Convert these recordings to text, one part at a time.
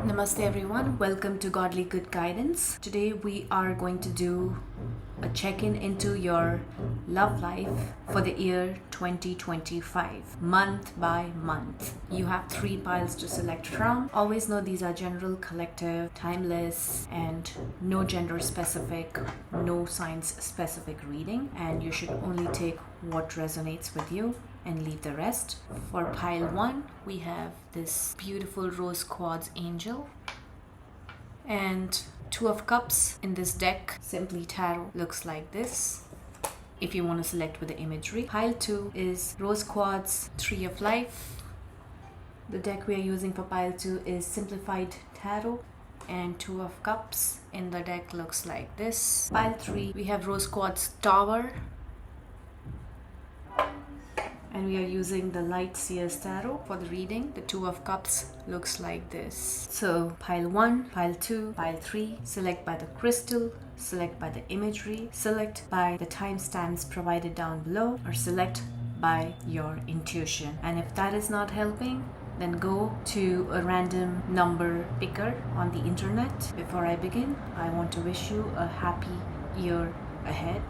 Namaste everyone, welcome to Godly Good Guidance. Today we are going to do a check-in into your love life for the year 2025, month by month. You have 3 piles to select from. Always know these are general, collective, timeless, and no gender specific, no signs specific reading, and you should only take what resonates with you and leave the rest. For pile 1, we have this beautiful rose quartz angel and 2 of cups. In this deck, Simply Tarot looks like this if you want to select with the imagery. Pile 2 is rose quartz, 3 of life. The deck we are using for pile 2 is Simplified Tarot, and 2 of cups in the deck looks like this. Pile 3, we have rose quartz tower, and we are using the Light Seers Tarot for the reading. The 2 of Cups looks like this. So pile 1, pile 2, pile 3, select by the crystal, select by the imagery, select by the timestamps provided down below, or select by your intuition. And if that is not helping, then go to a random number picker on the internet. Before I begin, I want to wish you a happy year ahead,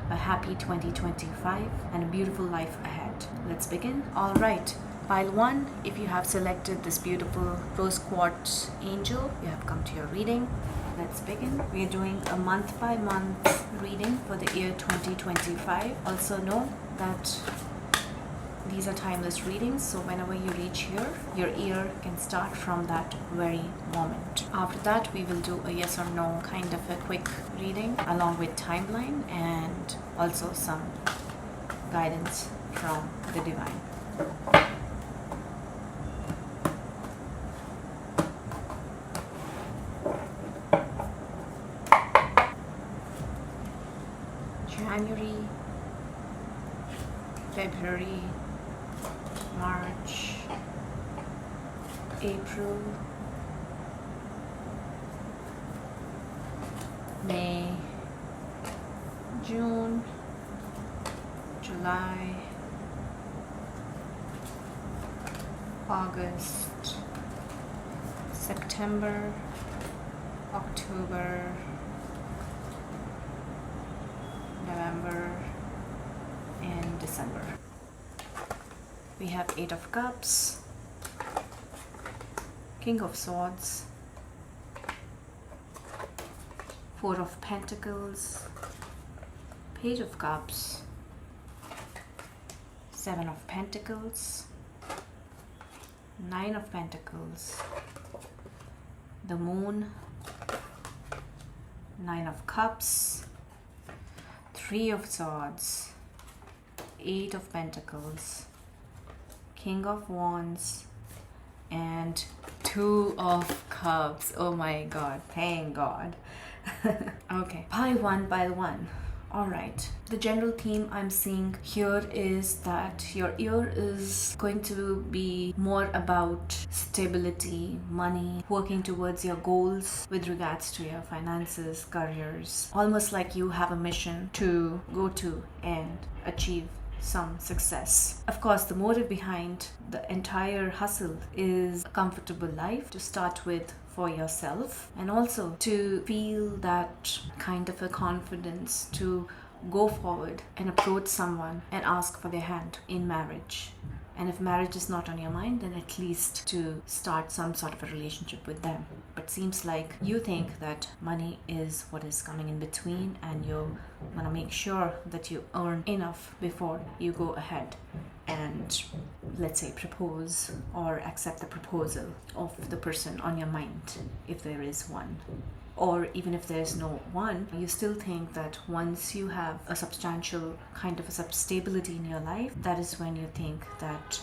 a happy 2025, and a beautiful life ahead. Let's begin. All right, pile 1, if you have selected this beautiful rose quartz angel, you have come to your reading. Let's begin. We are doing a month by month reading for the year 2025. Also know that these are timeless readings, so whenever you reach here, your ear can start from that very moment. After that, we will do a yes or no kind of a quick reading along with timeline and also some guidance from the divine. January, February, March, April, May, June, July, August, September, October, November, and December. We have 8 of Cups, King of Swords, 4 of Pentacles, Page of Cups, 7 of Pentacles, 9 of Pentacles, the Moon, 9 of Cups, 3 of Swords, 8 of Pentacles, King of Wands, and 2 of Cups. Oh my God, thank God. Okay, pile 1. Alright, the general theme I'm seeing here is that your year is going to be more about stability, money, working towards your goals with regards to your finances, careers. Almost like you have a mission to go to and achieve some success. Of course, the motive behind the entire hustle is a comfortable life to start with for yourself, and also to feel that kind of a confidence to go forward and approach someone and ask for their hand in marriage. And if marriage is not on your mind, then at least to start some sort of a relationship with them. But seems like you think that money is what is coming in between, and you want to make sure that you earn enough before you go ahead and, let's say, propose or accept the proposal of the person on your mind, if there is one. Or even if there's no one, you still think that once you have a substantial kind of a stability in your life, that is when you think that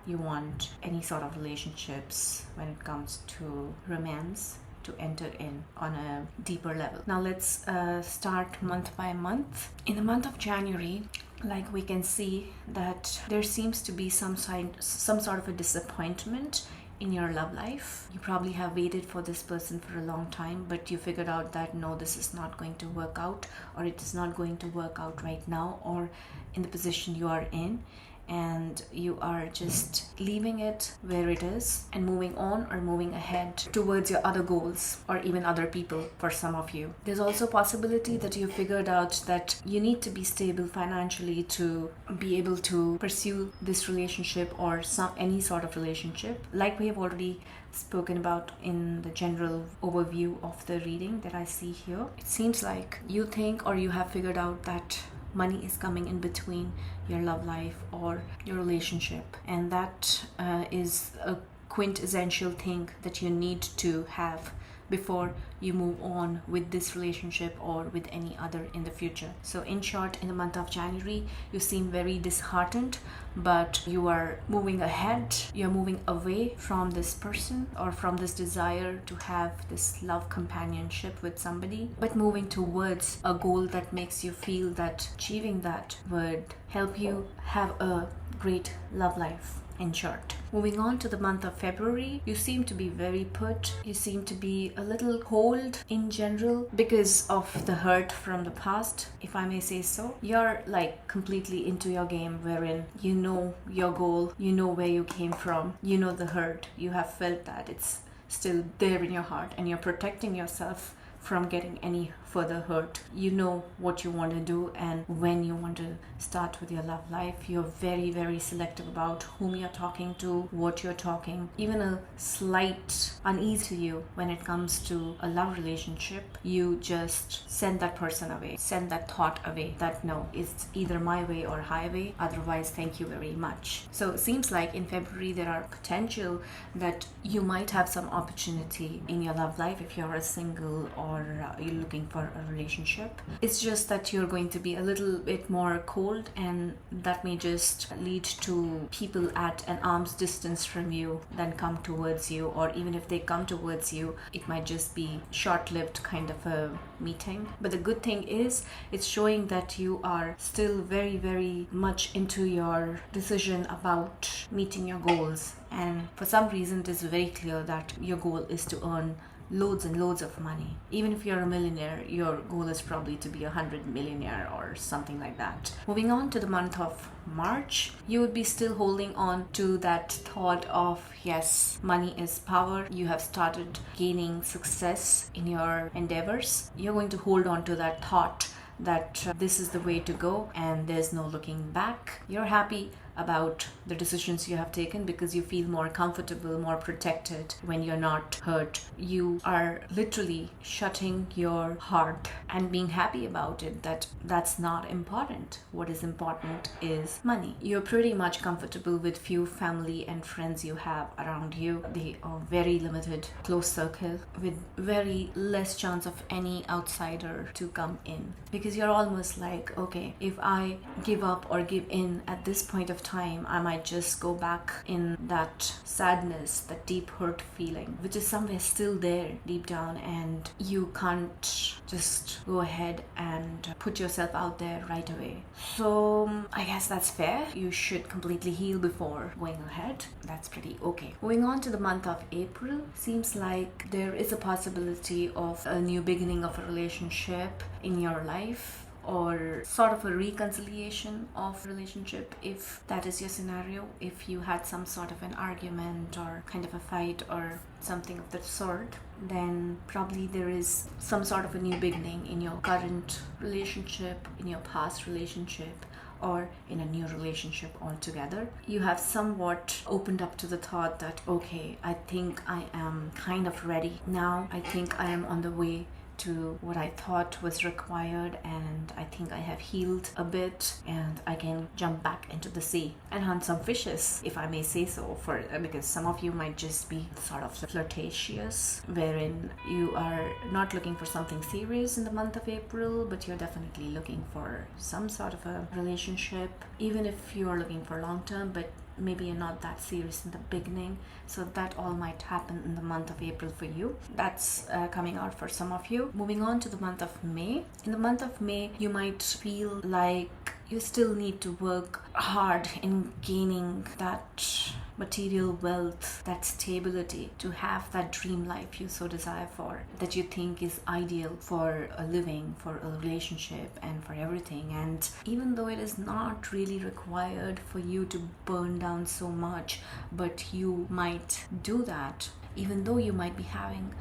you want any sort of relationships when it comes to romance to enter in on a deeper level. Now let's start month by month. In the month of January, like we can see that there seems to be some sort of a disappointment in your love life. You probably have waited for this person for a long time, but you figured out that no, this is not going to work out, or it is not going to work out right now or in the position you are in. and you are just leaving it where it is and moving on or moving ahead towards your other goals or even other people for some of you. There's also a possibility that you figured out that you need to be stable financially to be able to pursue this relationship or any sort of relationship, like we have already spoken about in the general overview of the reading that I see here. It seems like you think or you have figured out that money is coming in between your love life or your relationship, and that is a quintessential thing that you need to have before you move on with this relationship or with any other in the future. So in short, in the month of January, you seem very disheartened, but you are moving ahead. You're moving away from this person or from this desire to have this love companionship with somebody, but moving towards a goal that makes you feel that achieving that would help you have a great love life. In short, moving on to the month of February, you seem to be very put. You seem to be a little cold in general because of the hurt from the past, if I may say so. You're like completely into your game, wherein you know your goal, you know where you came from, you know the hurt, you have felt that it's still there in your heart, and you're protecting yourself from getting any further hurt. You know what you want to do and when you want to start with your love life. You're very, very selective about whom you're talking to, what you're talking. Even a slight unease to you when it comes to a love relationship, you just send that person away, send that thought away, that no, it's either my way or highway, otherwise thank you very much. So it seems like in February there are potential that you might have some opportunity in your love life if you're a single or you're looking for a relationship. It's just that you're going to be a little bit more cold, and that may just lead to people at an arm's distance from you then come towards you, or even if they come towards you, it might just be short-lived kind of a meeting. But the good thing is it's showing that you are still very, very much into your decision about meeting your goals, and for some reason it is very clear that your goal is to earn loads and loads of money. Even if you're a millionaire, your goal is probably to be 100 millionaire or something like that. Moving on to the month of March, you would be still holding on to that thought of, yes, money is power. You have started gaining success in your endeavors. You're going to hold on to that thought that this is the way to go and there's no looking back. You're happy about the decisions you have taken because you feel more comfortable, more protected when you're not hurt. You are literally shutting your heart and being happy about it, that's not important. What is important is money. You're pretty much comfortable with few family and friends you have around you. They are very limited, close circle with very less chance of any outsider to come in, because you're almost like, okay, if I give up or give in at this point of time, I might just go back in that sadness, that deep hurt feeling, which is somewhere still there deep down, and you can't just go ahead and put yourself out there right away. So I guess that's fair. You should completely heal before going ahead. That's pretty okay. Moving on to the month of April, seems like there is a possibility of a new beginning of a relationship in your life, or sort of a reconciliation of relationship, if that is your scenario. If you had some sort of an argument or kind of a fight or something of that sort, then probably there is some sort of a new beginning in your current relationship, in your past relationship, or in a new relationship altogether. You have somewhat opened up to the thought that, okay, I think I am kind of ready now. I think I am on the way to what I thought was required, and I think I have healed a bit and I can jump back into the sea and hunt some fishes, if I may say so, because some of you might just be sort of flirtatious, wherein you are not looking for something serious in the month of April, but you're definitely looking for some sort of a relationship, even if you are looking for long term, but maybe you're not that serious in the beginning. So that all might happen in the month of April for you. That's coming out for some of you. Moving on to the month of May. In the month of May, you might feel like you still need to work hard in gaining that material wealth, that stability, to have that dream life you so desire for, that you think is ideal for a living, for a relationship, and for everything. And even though it is not really required for you to burn down so much, but you might do that, even though you might be having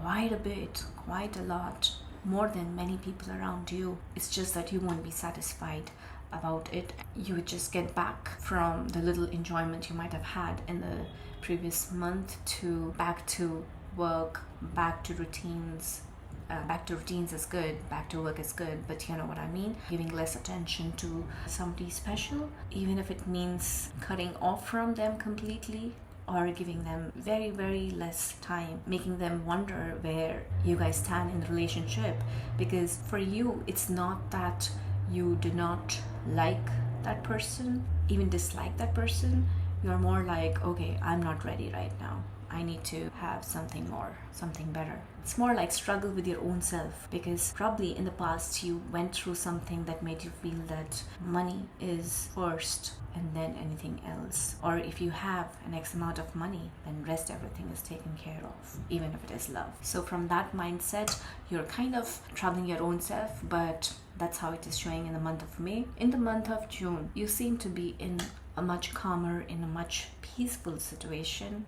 quite a bit, quite a lot, more than many people around you. It's just that you won't be satisfied about it. You would just get back from the little enjoyment you might have had in the previous month to back to work, back to routines. Back to routines is good, back to work is good, but you know what I mean? Giving less attention to somebody special, even if it means cutting off from them completely, or giving them very, very less time, making them wonder where you guys stand in the relationship. Because for you, it's not that you do not like that person, even dislike that person. You're more like, okay, I'm not ready right now. I need to have something more, something better. It's more like struggle with your own self, because probably in the past you went through something that made you feel that money is first and then anything else. Or if you have an X amount of money, then rest everything is taken care of, even if it is love. So from that mindset, you're kind of troubling your own self, but that's how it is showing in the month of May. In the month of June, you seem to be in a much calmer, in a much peaceful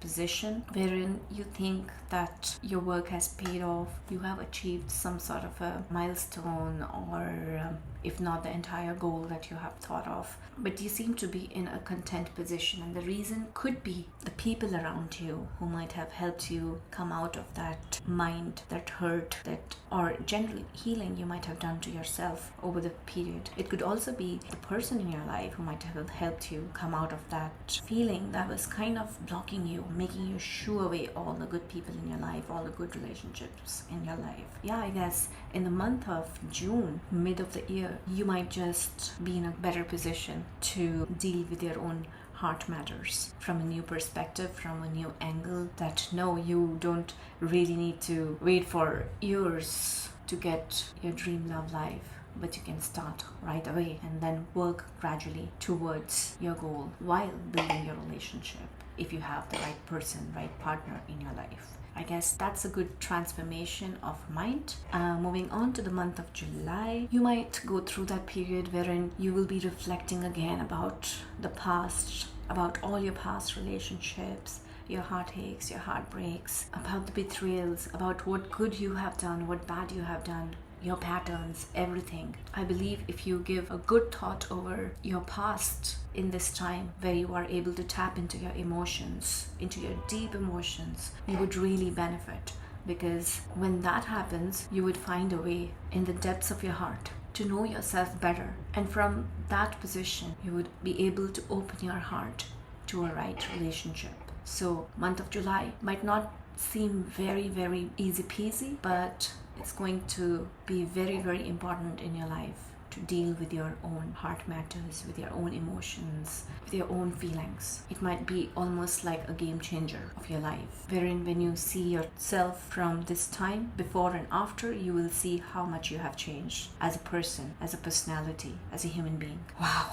position, wherein you think that your work has paid off, you have achieved some sort of a milestone, or if not the entire goal that you have thought of, but you seem to be in a content position. And the reason could be the people around you who might have helped you come out of that mind, that hurt, that, or general healing you might have done to yourself over the period. It could also be the person in your life who might have helped you come out of that feeling that was kind of blocking you, making you shoo away all the good people in your life, all the good relationships in your life. Yeah, I guess in the month of June, mid of the year, you might just be in a better position to deal with your own heart matters from a new perspective, from a new angle, that no, you don't really need to wait for years to get your dream love life, but you can start right away and then work gradually towards your goal while building your relationship, if you have the right person, right partner in your life. I guess that's a good transformation of mind. Moving on to the month of July, you might go through that period wherein you will be reflecting again about the past, about all your past relationships, your heartaches, your heartbreaks, about the betrayals, about what good you have done, what bad you have done, your patterns, everything. I believe if you give a good thought over your past in this time, where you are able to tap into your emotions, into your deep emotions, you would really benefit. Because when that happens, you would find a way in the depths of your heart to know yourself better. And from that position, you would be able to open your heart to a right relationship. So month of July might not seem very, very easy peasy, but it's going to be very, very important in your life to deal with your own heart matters, with your own emotions, with your own feelings. It might be almost like a game changer of your life, wherein when you see yourself from this time, before and after, you will see how much you have changed as a person, as a personality, as a human being. Wow.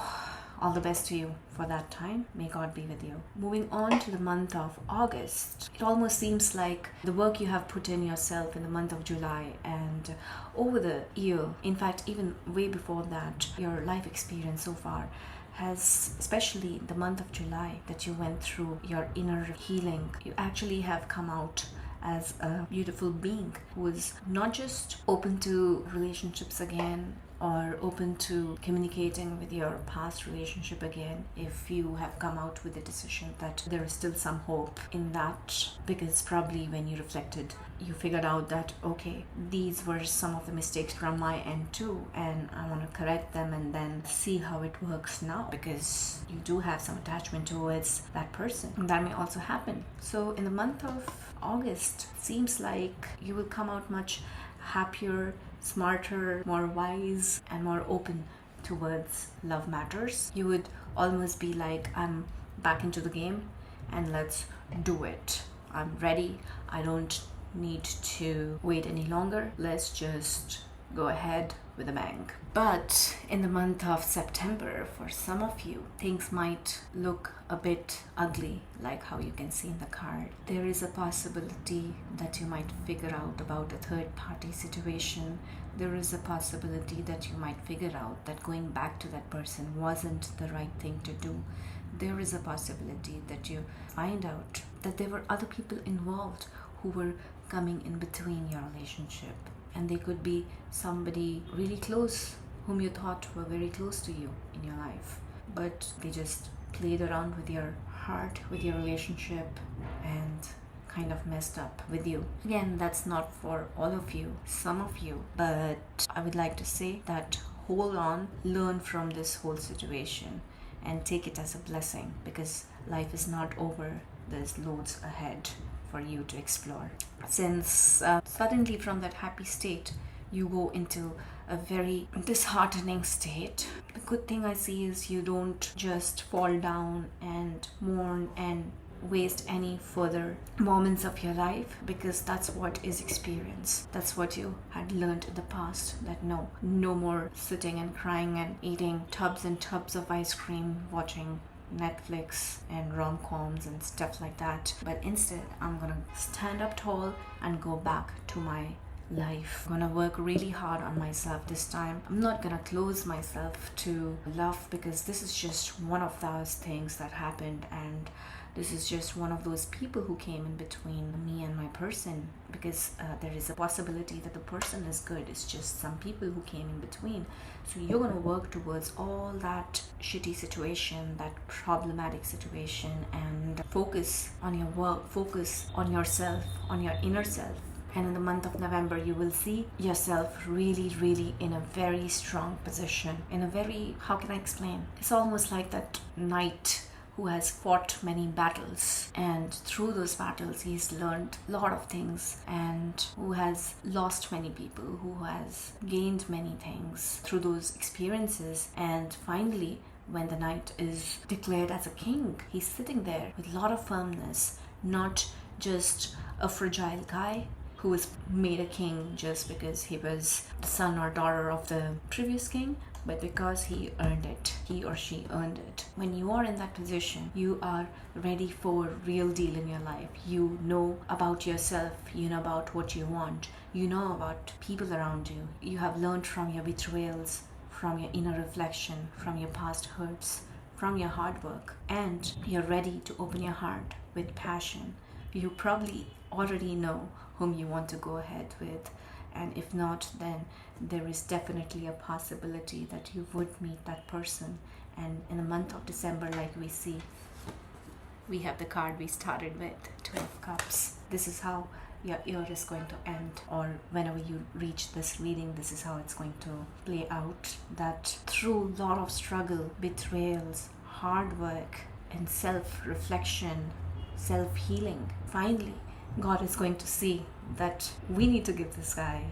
All the best to you for that time. May God be with you. Moving on to the month of August, it almost seems like the work you have put in yourself in the month of July and over the year, in fact, even way before that, your life experience so far has, especially the month of July that you went through your inner healing, you actually have come out as a beautiful being who is not just open to relationships again, or open to communicating with your past relationship again, if you have come out with the decision that there is still some hope in that, because probably when you reflected, you figured out that, okay, these were some of the mistakes from my end too, and I want to correct them and then see how it works now, because you do have some attachment towards that person. And that may also happen. So in the month of August, it seems like you will come out much happier, smarter, more wise, and more open towards love matters. You would almost be like, I'm back into the game and let's do it. I'm ready. I don't need to wait any longer. Let's just go ahead with a bang. But in the month of September, for some of you, things might look a bit ugly, like how you can see in the card. There is a possibility that you might figure out about a third party situation. There is a possibility that you might figure out that going back to that person wasn't the right thing to do. There is a possibility that you find out that there were other people involved who were coming in between your relationship. And they could be somebody really close whom you thought were very close to you in your life. But they just played around with your heart, with your relationship, and kind of messed up with you. Again, that's not for all of you, some of you. But I would like to say that hold on, learn from this whole situation, and take it as a blessing, because life is not over. There's loads ahead for you to explore. Since suddenly from that happy state you go into a very disheartening state, the good thing I see is you don't just fall down and mourn and waste any further moments of your life, because that's what is experience. That's what you had learned in the past, that no more sitting and crying and eating tubs and tubs of ice cream, watching Netflix and rom-coms and stuff like that. But instead, I'm gonna stand up tall and go back to my life. I'm gonna work really hard on myself this time. I'm not gonna close myself to love, because this is just one of those things that happened, and this is just one of those people who came in between me and my person, because there is a possibility that the person is good. It's just some people who came in between. So you're going to work towards all that shitty situation, that problematic situation, and focus on your work, focus on yourself, on your inner self. And in the month of November, you will see yourself really in a very strong position, in a very, how can I explain? It's almost like that knight who has fought many battles, and through those battles he's learned a lot of things, and who has lost many people, who has gained many things through those experiences. And finally, when the knight is declared as a king, he's sitting there with a lot of firmness, not just a fragile guy who was made a king just because he was the son or daughter of the previous king, but because he earned it, he or she earned it. When you are in that position, you are ready for real deal in your life. You know about yourself, you know about what you want, you know about people around you. You have learned from your betrayals, from your inner reflection, from your past hurts, from your hard work, and you're ready to open your heart with passion. You probably already know whom you want to go ahead with, and if not, then there is definitely a possibility that you would meet that person. And in the month of December, like we see, we have the card we started with, 12 cups. This is how your year is going to end, or whenever you reach this reading, this is how it's going to play out. That through a lot of struggle, betrayals, hard work, and self-reflection, self-healing, finally God is going to see that we need to give this guy,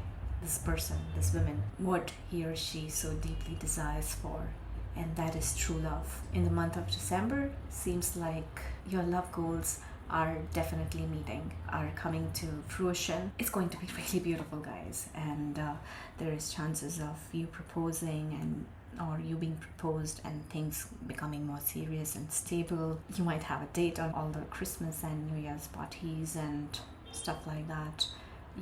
this person, this woman, what he or she so deeply desires for, and that is true love. In the month of December, seems like your love goals are definitely meeting, are coming to fruition. It's going to be really beautiful, guys, and there is chances of you proposing and or you being proposed and things becoming more serious and stable. You might have a date on all the Christmas and New Year's parties and stuff like that.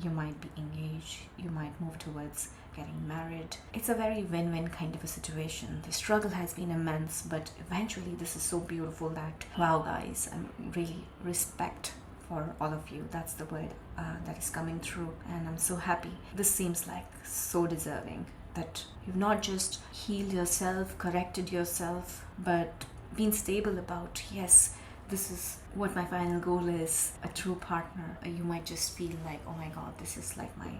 You might be engaged, you might move towards getting married. It's a very win-win kind of a situation. The struggle has been immense, but eventually this is so beautiful that, wow guys, I'm really respect for all of you. That's the word that is coming through, and I'm so happy. This seems like so deserving, that you've not just healed yourself, corrected yourself, but been stable about, yes, this is what my final goal is, a true partner. You might just feel like, oh my god, this is like my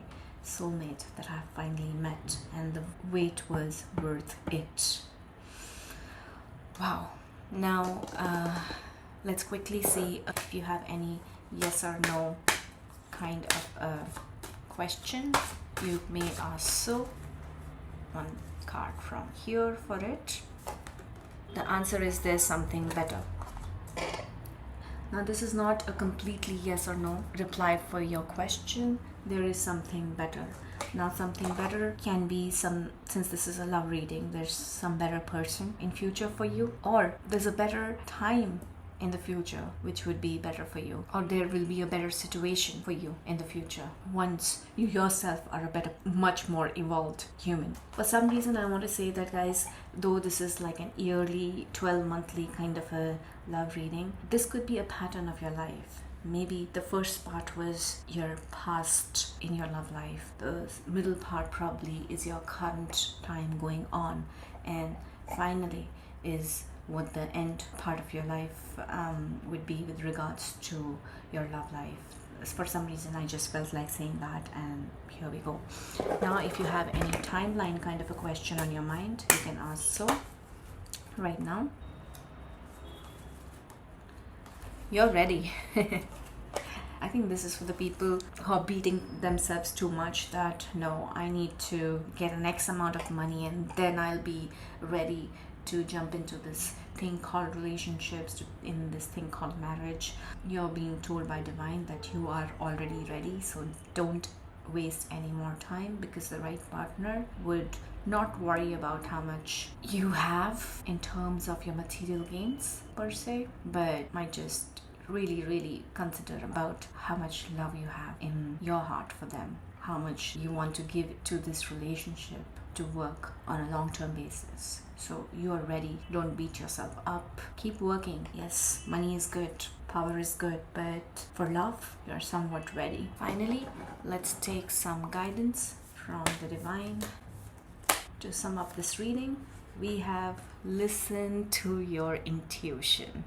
soulmate that I've finally met, and the wait was worth it. Wow. Now let's quickly see if you have any yes or no kind of a question. You may ask so. One card from here for it. The answer is there's something better. Now this is not a completely yes or no reply for your question. There is something better. Now something better can be since this is a love reading, there's some better person in future for you, or there's a better time in the future which would be better for you, or there will be a better situation for you in the future once you yourself are a better, much more evolved human. For some reason I want to say that, guys, though this is like an yearly 12 monthly kind of a love reading, this could be a pattern of your life. Maybe the first part was your past in your love life, the middle part probably is your current time going on, and finally is what the end part of your life would be with regards to your love life. For some reason I just felt like saying that, and here we go. Now if you have any timeline kind of a question on your mind, you can ask so right now. You're ready. I think this is for the people who are beating themselves too much that no, I need to get an X amount of money and then I'll be ready to jump into this thing called relationships, in this thing called marriage. You're being told by divine that you are already ready, so don't waste any more time, because the right partner would not worry about how much you have in terms of your material gains per se, but might just really consider about how much love you have in your heart for them, how much you want to give to this relationship to work on a long-term basis. So you are ready. Don't beat yourself up. Keep working. Yes, money is good, power is good, but for love, you're somewhat ready. Finally, let's take some guidance from the divine. To sum up this reading, we have listen to your intuition.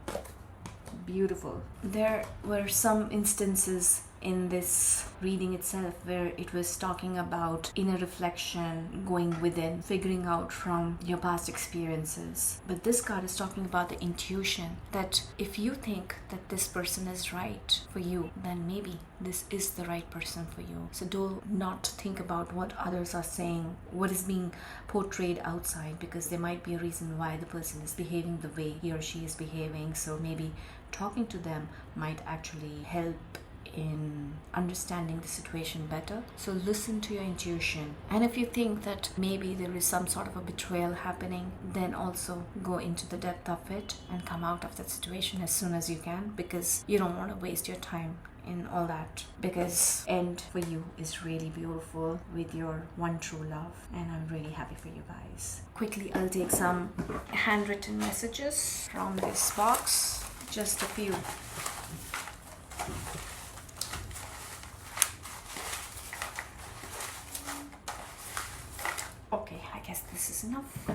Beautiful. There were some instances in this reading itself where it was talking about inner reflection, going within, figuring out from your past experiences. But this card is talking about the intuition, that if you think that this person is right for you, then maybe this is the right person for you. So do not think about what others are saying, what is being portrayed outside, because there might be a reason why the person is behaving the way he or she is behaving. So maybe talking to them might actually help in understanding the situation better. So listen to your intuition, and if you think that maybe there is some sort of a betrayal happening, then also go into the depth of it and come out of that situation as soon as you can, because you don't want to waste your time in all that, because end for you is really beautiful with your one true love, and I'm really happy for you guys. Quickly, I'll take some handwritten messages from this box, just a few. Okay, I guess this is enough.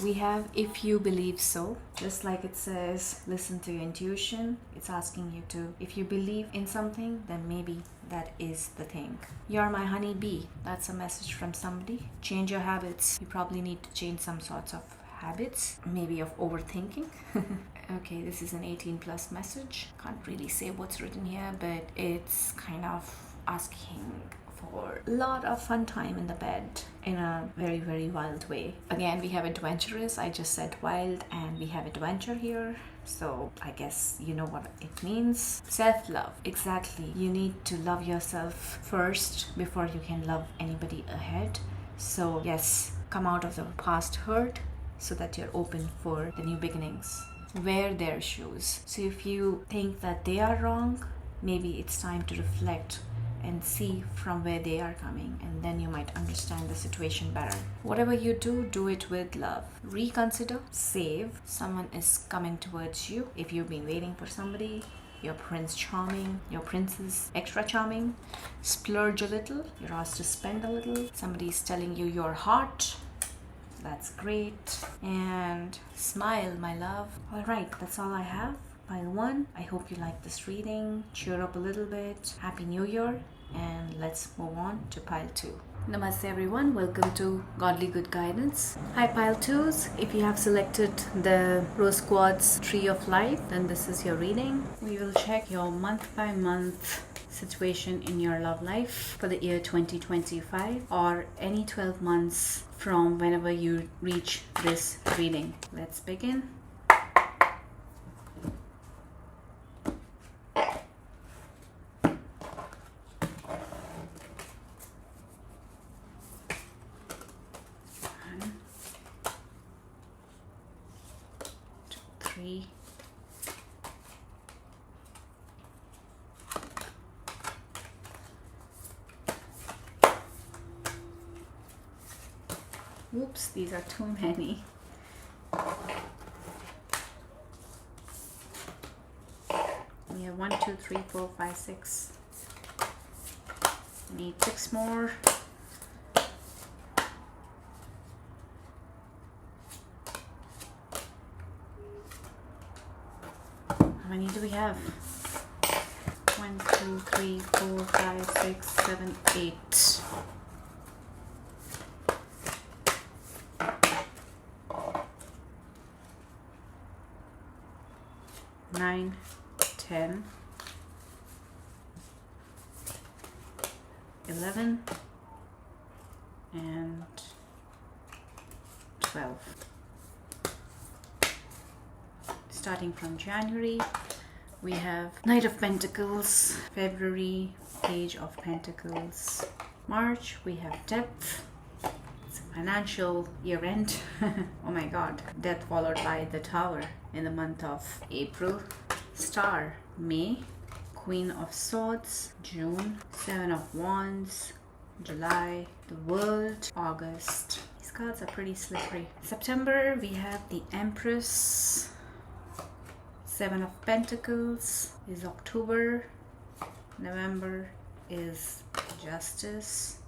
We have if you believe so. Just like it says, listen to your intuition. It's asking you to, if you believe in something, then maybe that is the thing. You're my honey bee. That's a message from somebody. Change your habits. You probably need to change some sorts of habits, maybe of overthinking. Okay, this is an 18+ message. Can't really say what's written here, but it's kind of asking for a lot of fun time in the bed in a very wild way. Again, we have adventurous. I just said wild, and we have adventure here, so I guess you know what it means. Self-love. Exactly. You need to love yourself first before you can love anybody ahead. So yes, come out of the past hurt so that you're open for the new beginnings. Wear their shoes. So if you think that they are wrong, maybe it's time to reflect and see from where they are coming, and then you might understand the situation better. Whatever you do, do it with love. Reconsider, save. Someone is coming towards you. If you've been waiting for somebody, your prince charming, your princess extra charming. Splurge a little. You're asked to spend a little. Somebody's telling you your heart. That's great. And smile, my love. All right, that's all I have. Pile 1, I hope you like this reading. Cheer up a little bit. Happy New Year. And let's move on to pile 2. Namaste everyone, welcome to Godly Good Guidance. Hi pile 2s, if you have selected the Rose Quartz Tree of Life, then this is your reading. We will check your month by month situation in your love life for the year 2025, or any 12 months from whenever you reach this reading. Let's begin. 3. Oops, these are too many. We have 1, 2, 3, 4, 5, 6. Need 6 more. How many do we have? 1, 2, 3, 4, 5, 6, 7, 8. 9, 10, 11, and 12. Starting from January, we have Knight of Pentacles. February, Page of Pentacles. March, we have Death. It's a financial year end. Oh my god. Death followed by the Tower in the month of April. Star, May. Queen of Swords, June. 7 of Wands, July. The World, August. These cards are pretty slippery. September, we have the Empress. 7 of Pentacles is October. November is Justice.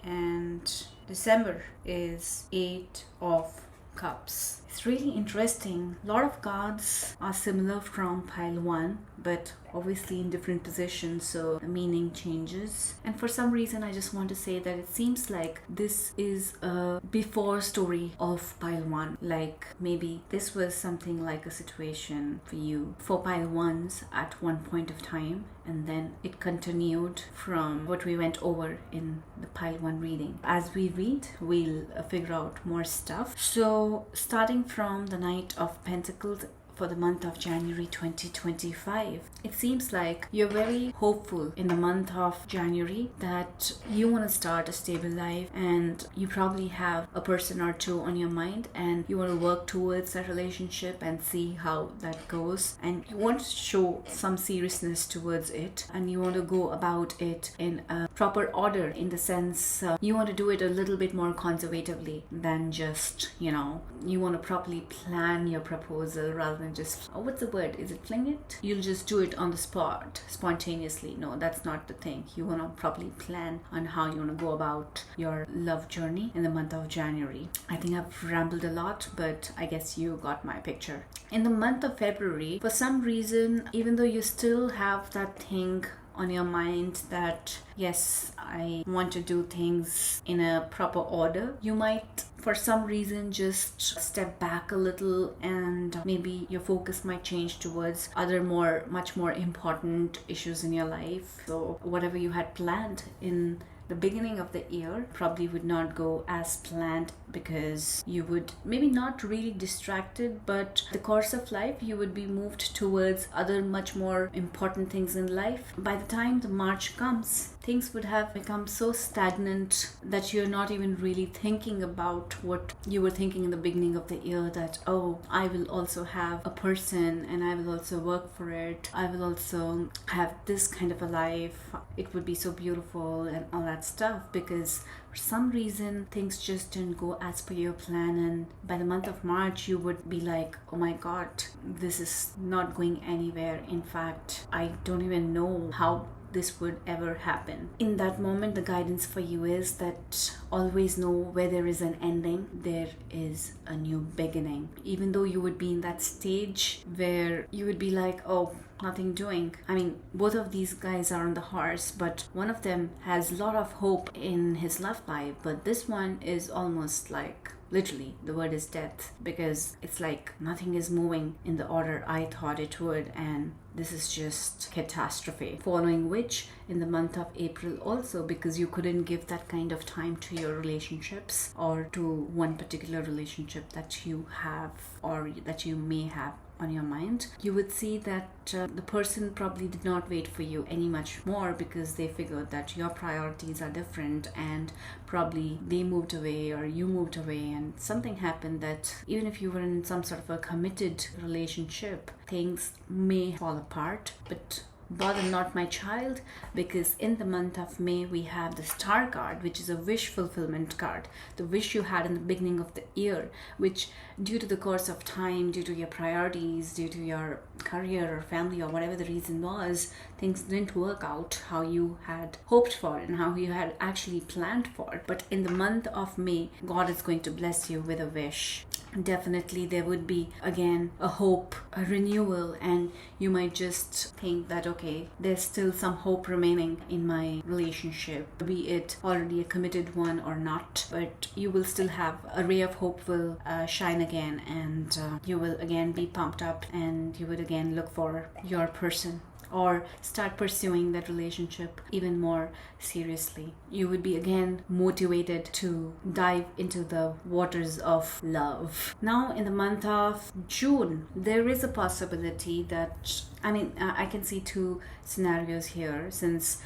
And December is 8 of Cups. It's really interesting. A lot of cards are similar from pile 1, but obviously in different positions, so the meaning changes. And for some reason, I just want to say that it seems like this is a before story of pile 1. Like maybe this was something like a situation for you for pile 1s at one point of time, and then it continued from what we went over in the pile 1 reading. As we read, we'll figure out more stuff. So starting from the Knight of Pentacles for the month of January 2025, it seems like you're very hopeful in the month of January that you want to start a stable life, and you probably have a person or two on your mind, and you want to work towards that relationship and see how that goes, and you want to show some seriousness towards it, and you want to go about it in a proper order, in the sense you want to do it a little bit more conservatively than just, you want to properly plan your proposal rather than just, what's the word? Is it fling it? You'll just do it on the spot, spontaneously. No, that's not the thing. You want to properly plan on how you want to go about your love journey in the month of January. I think I've rambled a lot, but I guess you got my picture. In the month of February, for some reason, even though you still have that thing on your mind that, yes, I want to do things in a proper order, you might for some reason just step back a little, and maybe your focus might change towards other much more important issues in your life. So whatever you had planned in the beginning of the year probably would not go as planned, because you would maybe not really distracted, but the course of life you would be moved towards other much more important things in life. By the time the March comes, things would have become so stagnant that you're not even really thinking about what you were thinking in the beginning of the year, that, oh, I will also have a person and I will also work for it, I will also have this kind of a life, it would be so beautiful and all that stuff. Because for some reason things just didn't go as per your plan, and by the month of March you would be like, oh my god, this is not going anywhere. In fact, I don't even know how this would ever happen. In that moment, the guidance for you is that always know where there is an ending, there is a new beginning. Even though you would be in that stage where you would be like, oh, nothing doing. I mean, both of these guys are on the horse, but one of them has a lot of hope in his love life, but this one is almost like, literally, the word is death, because it's like nothing is moving in the order I thought it would, and this is just catastrophe. Following which, in the month of April also, because you couldn't give that kind of time to your relationships or to one particular relationship that you have or that you may have on your mind. You would see that the person probably did not wait for you any much more because they figured that your priorities are different, and probably they moved away or you moved away, and something happened that even if you were in some sort of a committed relationship, things may fall apart. But bother not, my child, because in the month of May we have the Star card, which is a wish fulfillment card. The wish you had in the beginning of the year, which due to the course of time, due to your priorities, due to your career or family or whatever the reason was, things didn't work out how you had hoped for and how you had actually planned for. But in the month of May, God is going to bless you with a wish. Definitely there would be again a hope, a renewal, and you might just think that okay, there's still some hope remaining in my relationship, be it already a committed one or not, but you will still have a ray of hope will shine again, and you will again be pumped up, and you would again look for your person or start pursuing that relationship even more seriously. You would be again motivated to dive into the waters of love. Now in the month of June, there is a possibility that I can see two scenarios here, since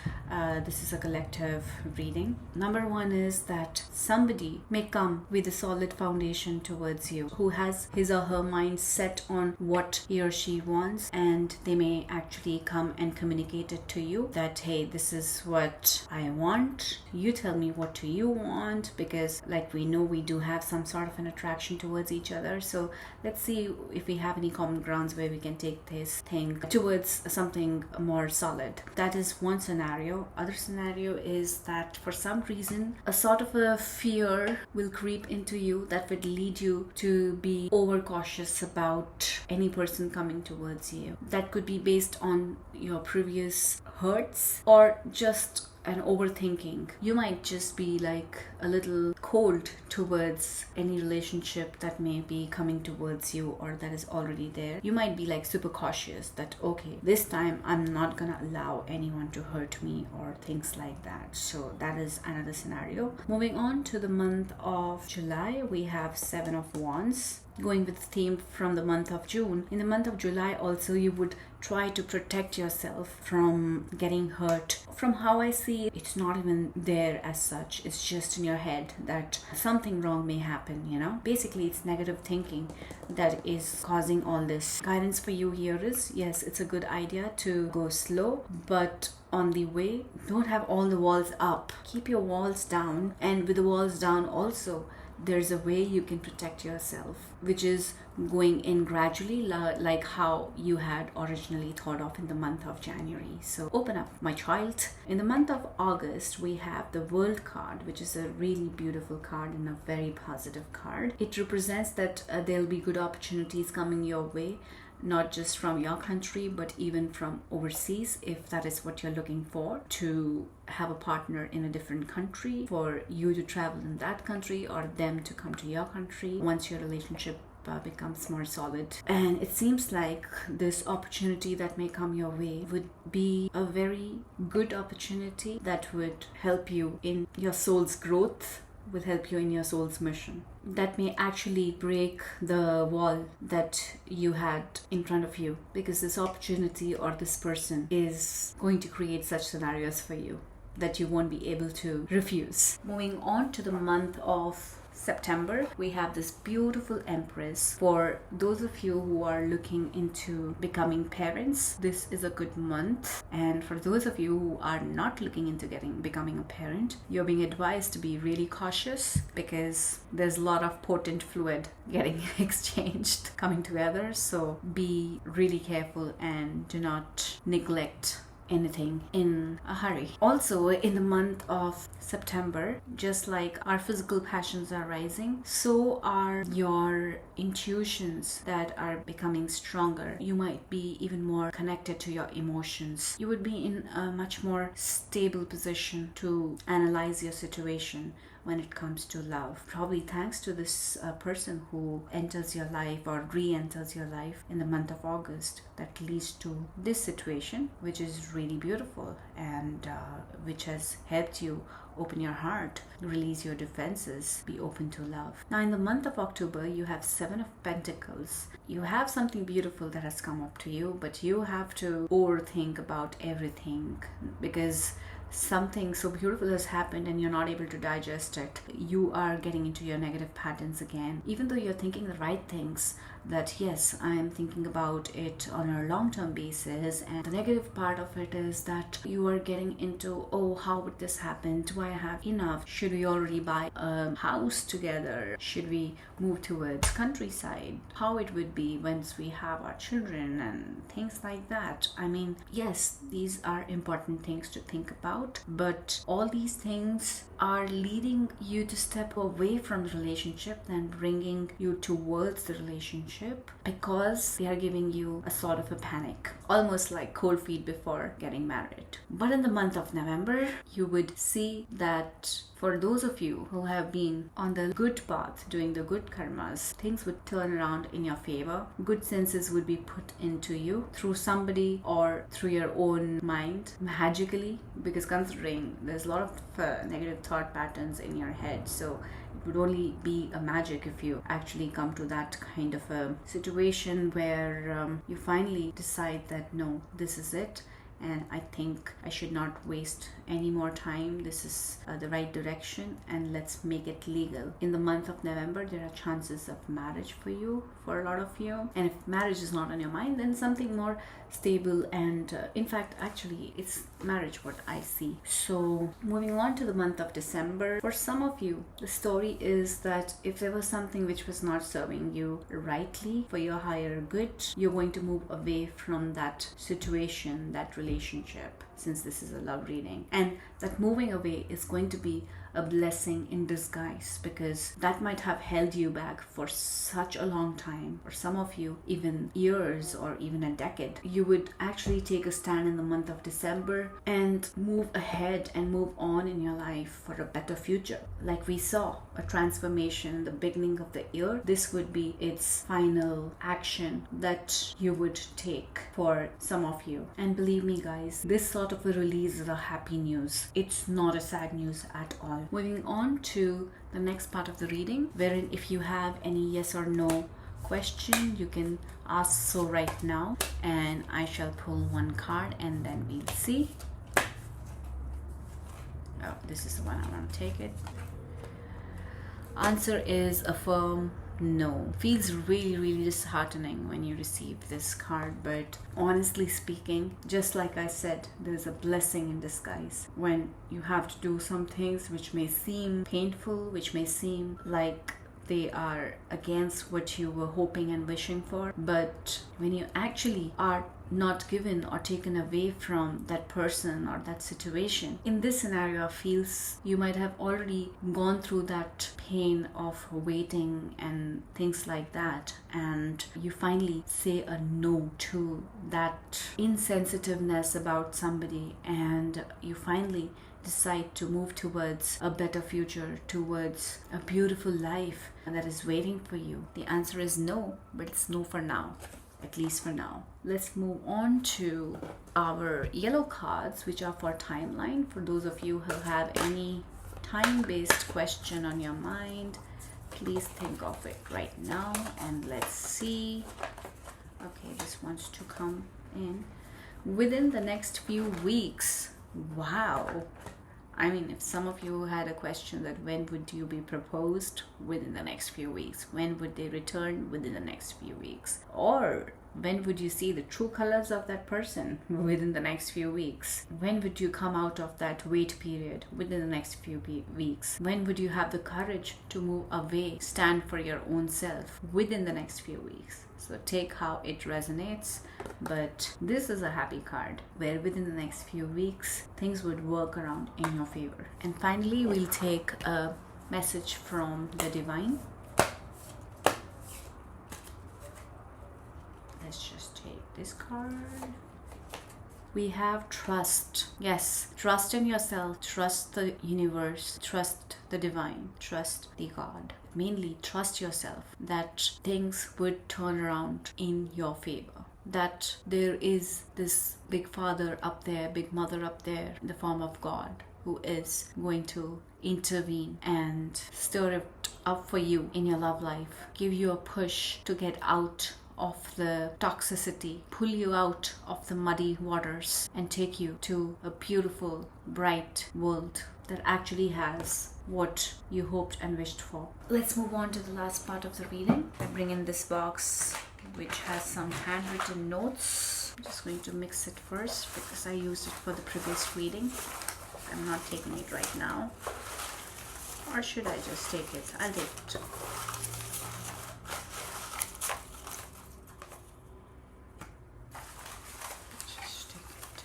this is a collective reading. Number one is that somebody may come with a solid foundation towards you, who has his or her mind set on what he or she wants, and they may actually come and communicate it to you that, hey, this is what I want, you tell me what do you want, because like we know we do have some sort of an attraction towards each other. So let's see if we have any common grounds where we can take this thing towards something more solid. That is one scenario. Other scenario is that for some reason a sort of a fear will creep into you that would lead you to be overcautious about any person coming towards you. That could be based on your previous hurts or just an overthinking. You might just be like a little cold towards any relationship that may be coming towards you or that is already there. You might be like super cautious that okay, this time I'm not gonna allow anyone to hurt me or things like that. So that is another scenario. Moving on to the month of July, we have Seven of Wands. Going with the theme from the month of June. In the month of July also, you would try to protect yourself from getting hurt. From how I see it, it's not even there as such. It's just in your head that something wrong may happen, you know. Basically, it's negative thinking that is causing all this. Guidance for you here is, yes, it's a good idea to go slow, but on the way, don't have all the walls up. Keep your walls down, and with the walls down also, there's a way you can protect yourself, which is going in gradually, like how you had originally thought of in the month of January. So open up, my child. In the month of August, we have the World card, which is a really beautiful card and a very positive card. It represents that there'll be good opportunities coming your way, not just from your country, but even from overseas, if that is what you're looking for, to have a partner in a different country, for you to travel in that country or them to come to your country once your relationship becomes more solid. And it seems like this opportunity that may come your way would be a very good opportunity that would help you in your soul's growth, will help you in your soul's mission. That may actually break the wall that you had in front of you, because this opportunity or this person is going to create such scenarios for you that you won't be able to refuse. Moving on to the month of September, we have this beautiful Empress. For those of you who are looking into becoming parents, this is a good month. And for those of you who are not looking into becoming a parent, you're being advised to be really cautious, because there's a lot of potent fluid getting exchanged coming together. So be really careful and do not neglect anything in a hurry. Also, in the month of September, just like our physical passions are rising, so are your intuitions that are becoming stronger. You might be even more connected to your emotions. You would be in a much more stable position to analyze your situation when it comes to love. Probably thanks to this person who enters your life or re-enters your life in the month of August, that leads to this situation, which is really beautiful and which has helped you open your heart, release your defenses, be open to love. Now in the month of October, you have 7 of Pentacles. You have something beautiful that has come up to you, but you have to overthink about everything because something so beautiful has happened and you're not able to digest it. You are getting into your negative patterns again, even though you're thinking the right things, that yes, I am thinking about it on a long-term basis, and the negative part of it is that you are getting into, oh, how would this happen? Do I have enough? Should we already buy a house together? Should we move towards countryside? How it would be once we have our children and things like that. I mean, yes, these are important things to think about, but all these things are leading you to step away from the relationship than bringing you towards the relationship, because they are giving you a sort of a panic, almost like cold feet before getting married. But in the month of November, you would see that for those of you who have been on the good path, doing the good karmas, things would turn around in your favor. Good senses would be put into you through somebody or through your own mind, magically, because considering there's a lot of negative thought patterns in your head, so it would only be a magic if you actually come to that kind of a situation where you finally decide that no, this is it. And I think I should not waste any more time. This is the right direction, and let's make it legal. In the month of November, there are chances of marriage for you, for a lot of you. And if marriage is not on your mind, then something more stable, and in fact, actually, it's marriage what I see. So moving on to the month of December, for some of you, the story is that if there was something which was not serving you rightly for your higher good, you're going to move away from that situation, that relationship, since this is a love reading. And that moving away is going to be a blessing in disguise, because that might have held you back for such a long time, or some of you even years or even a decade. You would actually take a stand in the month of December and move ahead and move on in your life for a better future. Like we saw a transformation in the beginning of the year, this would be its final action that you would take for some of you. And believe me guys, this sort of a release is a happy news. It's not a sad news at all. Moving on to the next part of the reading, wherein if you have any yes or no question, you can ask so right now, and I shall pull one card and then we'll see. Oh, this is the one I want to take it. Answer is a firm no. Feels really disheartening when you receive this card, but honestly speaking, just like I said, there's a blessing in disguise when you have to do some things which may seem painful, which may seem like they are against what you were hoping and wishing for, but when you actually are not given or taken away from that person or that situation, in this scenario feels you might have already gone through that pain of waiting and things like that, and you finally say a no to that insensitiveness about somebody, and you finally decide to move towards a better future, towards a beautiful life that is waiting for you. The answer is no, but it's no for now, at least for now. Let's move on to our yellow cards, which are for timeline. For those of you who have any time-based question on your mind, please think of it right now, and let's see. Okay, this wants to come in within the next few weeks. Wow. I mean, if some of you had a question that when would you be proposed, within the next few weeks, when would they return, within the next few weeks, or when would you see the true colors of that person, within the next few weeks, when would you come out of that wait period, within the next few weeks, when would you have the courage to move away, stand for your own self, within the next few weeks. So take how it resonates, but this is a happy card where within the next few weeks things would work around in your favor. And finally, we'll take a message from the divine. Let's just take this card. We have trust. Yes, trust in yourself, trust the universe, trust the divine, trust the God. Mainly trust yourself that things would turn around in your favor. That there is this big father up there, big mother up there in the form of God who is going to intervene and stir it up for you in your love life, give you a push to get out of the toxicity, pull you out of the muddy waters and take you to a beautiful, bright world that actually has what you hoped and wished for. Let's move on to the last part of the reading. I bring in this box which has some handwritten notes. I'm just going to mix it first because I used it for the previous reading. I'm not taking it right now. Or should I just take it? I'll take it. Just take it.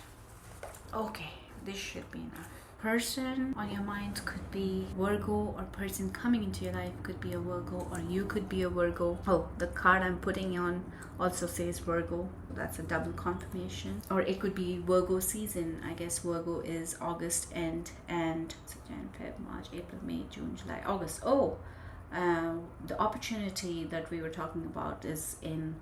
Okay, this should be enough. Person on your mind could be Virgo, or person coming into your life could be a Virgo, or you could be a Virgo. Oh, the card I'm putting on also says Virgo. That's a double confirmation. Or it could be Virgo season. I guess Virgo is August end and so Jan, Feb, March, April, May, June, July, August. Oh, the opportunity that we were talking about is in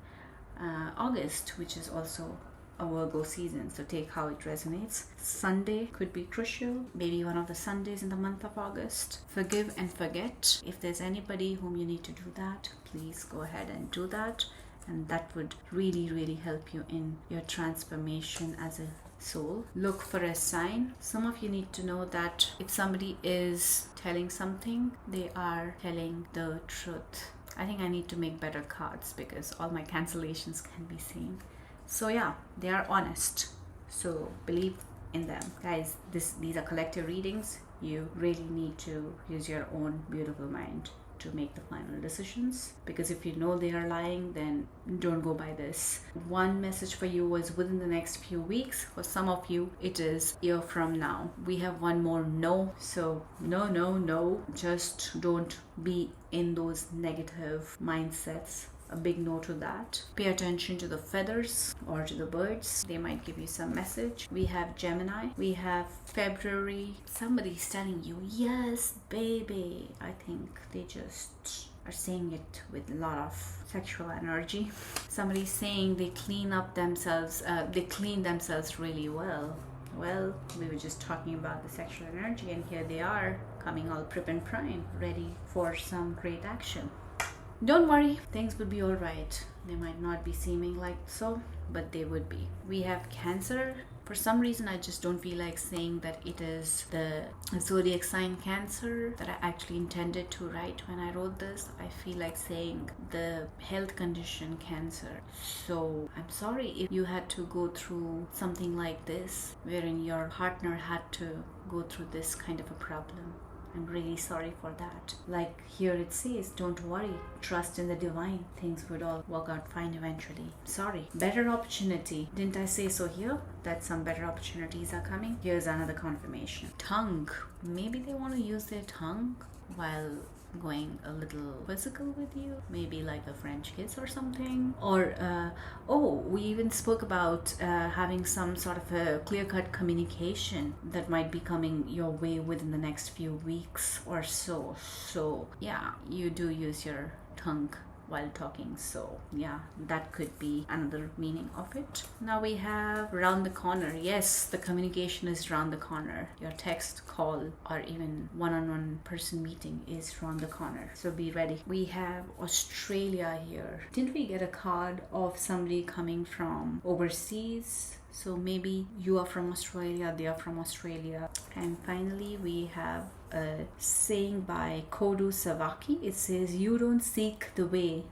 August, which is also a Virgo season, so take how it resonates. Sunday could be crucial, maybe one of the Sundays in the month of August. Forgive and forget. If there's anybody whom you need to do that, please go ahead and do that, and that would really help you in your transformation as a soul. Look for a sign. Some of you need to know that if somebody is telling something, they are telling the truth. I think I need to make better cards because all my cancellations can be seen. So yeah, they are honest. So believe in them. Guys, these are collective readings. You really need to use your own beautiful mind to make the final decisions, because if you know they are lying, then don't go by this. One message for you was within the next few weeks. For some of you, it is year from now. We have one more no. So no. Just don't be in those negative mindsets. A big no to that. Pay attention to the feathers or to the birds. They might give you some message. We have Gemini. We have February. Somebody's telling you, yes, baby. I think they just are saying it with a lot of sexual energy. Somebody's saying they clean up themselves. They clean themselves really well. Well, we were just talking about the sexual energy, and here they are coming all prim and prime, ready for some great action. Don't worry, things will be all right. They might not be seeming like so, but they would be. We have Cancer. For some reason, I just don't feel like saying that it is the zodiac sign Cancer that I actually intended to write when I wrote this. I feel like saying the health condition Cancer. So I'm sorry if you had to go through something like this, wherein your partner had to go through this kind of a problem. I'm really sorry for that. Like here it says, don't worry, trust in the divine. Things would all work out fine eventually. Sorry. Better opportunity. Didn't I say so here? That some better opportunities are coming? Here's another confirmation. Tongue. Maybe they want to use their tongue while going a little physical with you, maybe like a French kiss or something. Or we even spoke about having some sort of a clear-cut communication that might be coming your way within the next few weeks or so. So yeah, you do use your tongue while talking, so yeah, that could be another meaning of it. Now we have round the corner. Yes, the communication is round the corner. Your text, call, or even one-on-one person meeting is round the corner, so be ready. We have Australia here. Didn't we get a card of somebody coming from overseas? So maybe you are from Australia, they are from Australia. And finally, we have a saying by Kodu Savaki. It says, you don't seek the way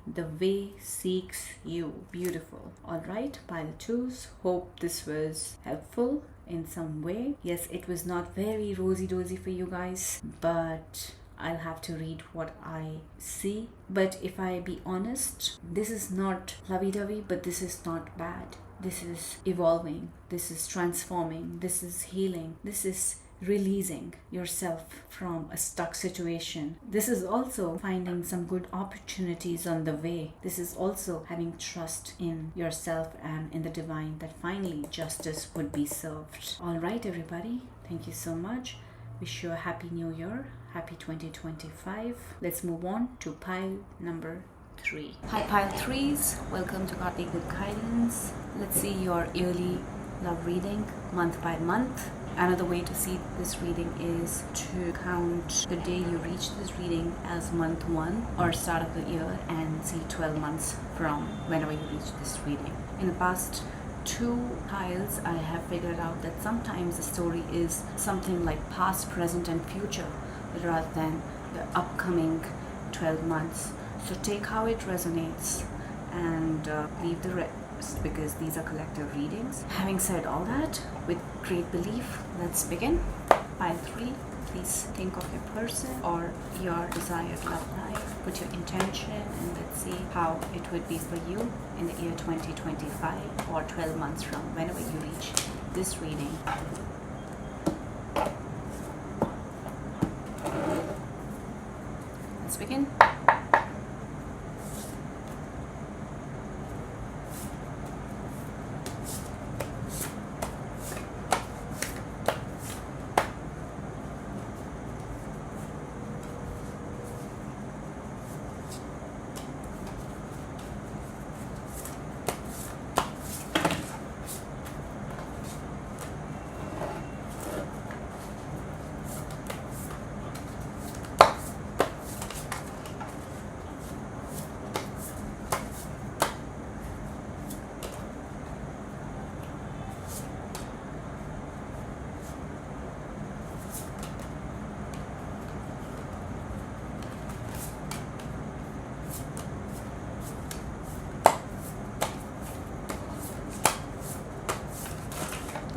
seeks you. Beautiful. All right, pile twos. Hope this was helpful in some way. Yes, it was not very rosy-dozy for you guys, but I'll have to read what I see. But if I be honest, this is not lovey-dovey, but this is not bad. This is evolving. This is transforming. This is healing. This is releasing yourself from a stuck situation. This is also finding some good opportunities on the way. This is also having trust in yourself and in the divine that finally justice would be served. All right, everybody. Thank you so much. Wish you a happy new year. Happy 2025. Let's move on to pile number 3. Hi pile 3s. Welcome to Godly Good Guidance. Let's see your yearly love reading month by month. Another way to see this reading is to count the day you reach this reading as month 1 or start of the year and see 12 months from whenever you reach this reading. In the past 2 piles, I have figured out that sometimes the story is something like past, present and future rather than the upcoming 12 months. So take how it resonates and leave the rest, because these are collective readings. Having said all that, with great belief, let's begin. Pile 3, please think of your person or your desired love life. Put your intention and let's see how it would be for you in the year 2025 or 12 months from whenever you reach this reading. Let's begin.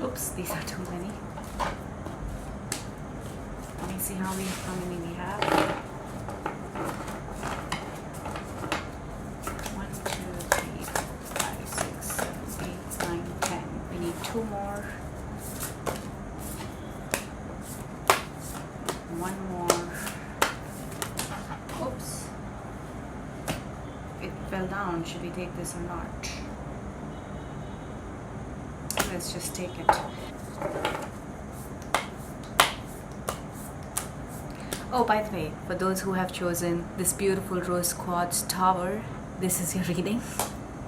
Oops, these are too many. Let me see how many we have. 1, 2, 3, 4, 5, 6, 7, 8, 9, 10. We need 2 more. 1 more. Oops. It fell down. Should we take this or not? Let's just take it. Oh, by the way, for those who have chosen this beautiful rose quartz tower, this is your reading.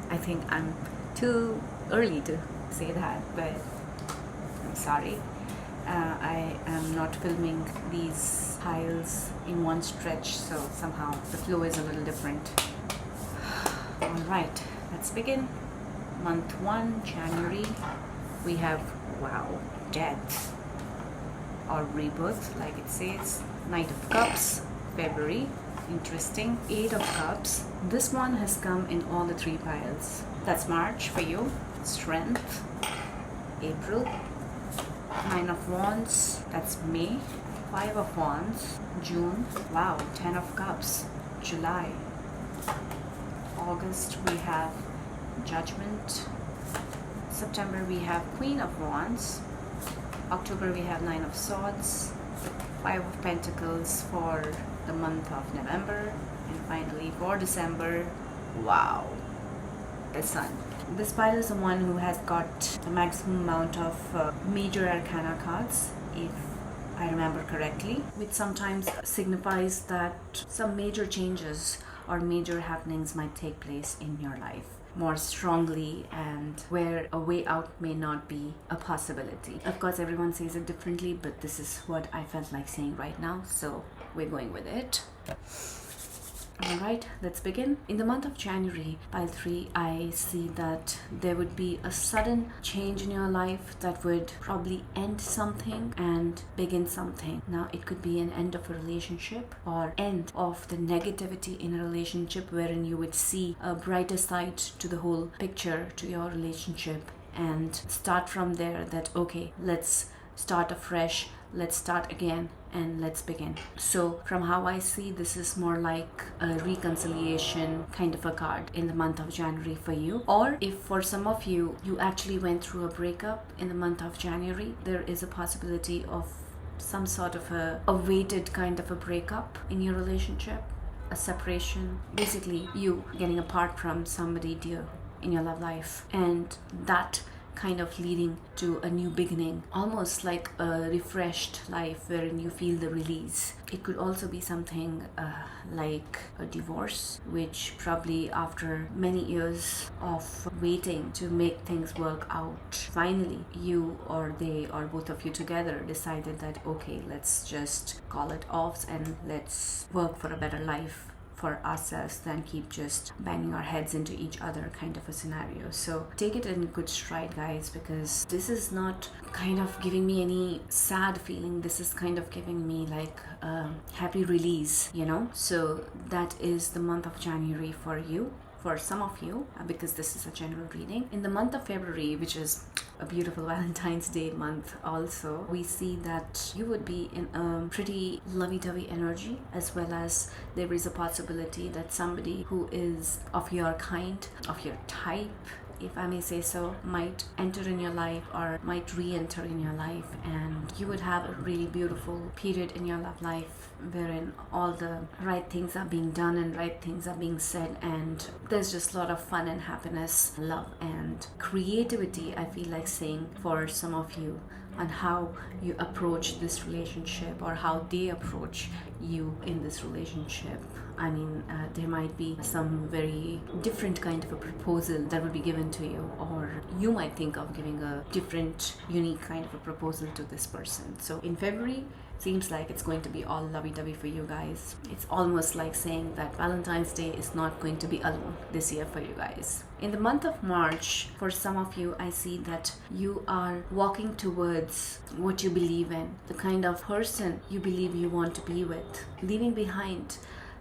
I think I'm too early to say that, but I'm sorry. I am not filming these piles in one stretch, so somehow the flow is a little different. Alright, let's begin. Month 1, January. We have, wow, death or rebirth, like it says. Knight of Cups, February. Interesting. 8 of Cups. This one has come in all the 3 piles. That's March for you. Strength. April. 9 of Wands. That's May. 5 of Wands. June. Wow, 10 of Cups. July. August we have Judgment. September we have Queen of Wands. October we have 9 of Swords. 5 of Pentacles for the month of November. And finally for December, wow, the Sun. This pile is the one who has got the maximum amount of major arcana cards, if I remember correctly, which sometimes signifies that some major changes or major happenings might take place in your life more strongly, and where a way out may not be a possibility. Of course, everyone says it differently, but this is what I felt like saying right now, so we're going with it. Alright, let's begin. In the month of January, pile 3, I see that there would be a sudden change in your life that would probably end something and begin something. Now, it could be an end of a relationship or end of the negativity in a relationship, wherein you would see a brighter side to the whole picture, to your relationship, and start from there that, okay, let's start afresh, let's start again, and let's begin. So from how I see, this is more like a reconciliation kind of a card in the month of January for you. Or if for some of you, you actually went through a breakup in the month of January, there is a possibility of some sort of a awaited kind of a breakup in your relationship, a separation, basically you getting apart from somebody dear in your love life, and that kind of leading to a new beginning, almost like a refreshed life wherein you feel the release. It could also be something like a divorce, which probably after many years of waiting to make things work out, finally you or they or both of you together decided that okay, let's just call it off and let's work for a better life for ourselves than keep just banging our heads into each other kind of a scenario. So take it in good stride, guys, because this is not kind of giving me any sad feeling. This is kind of giving me like a happy release, you know. So that is the month of January for you, for some of you, because this is a general reading. In the month of February, which is a beautiful Valentine's Day month also, we see that you would be in a pretty lovey-dovey energy, as well as there is a possibility that somebody who is of your kind, of your type, if I may say so, might enter in your life or might re-enter in your life, and you would have a really beautiful period in your love life wherein all the right things are being done and right things are being said, and there's just a lot of fun and happiness, love and creativity, I feel like saying, for some of you, on how you approach this relationship or how they approach you in this relationship. I mean, there might be some very different kind of a proposal that would be given to you, or you might think of giving a different, unique kind of a proposal to this person. So in February, seems like it's going to be all lovey-dovey for you guys. It's almost like saying that Valentine's Day is not going to be alone this year for you guys. In the month of March, for some of you, I see that you are walking towards what you believe in, the kind of person you believe you want to be with, leaving behind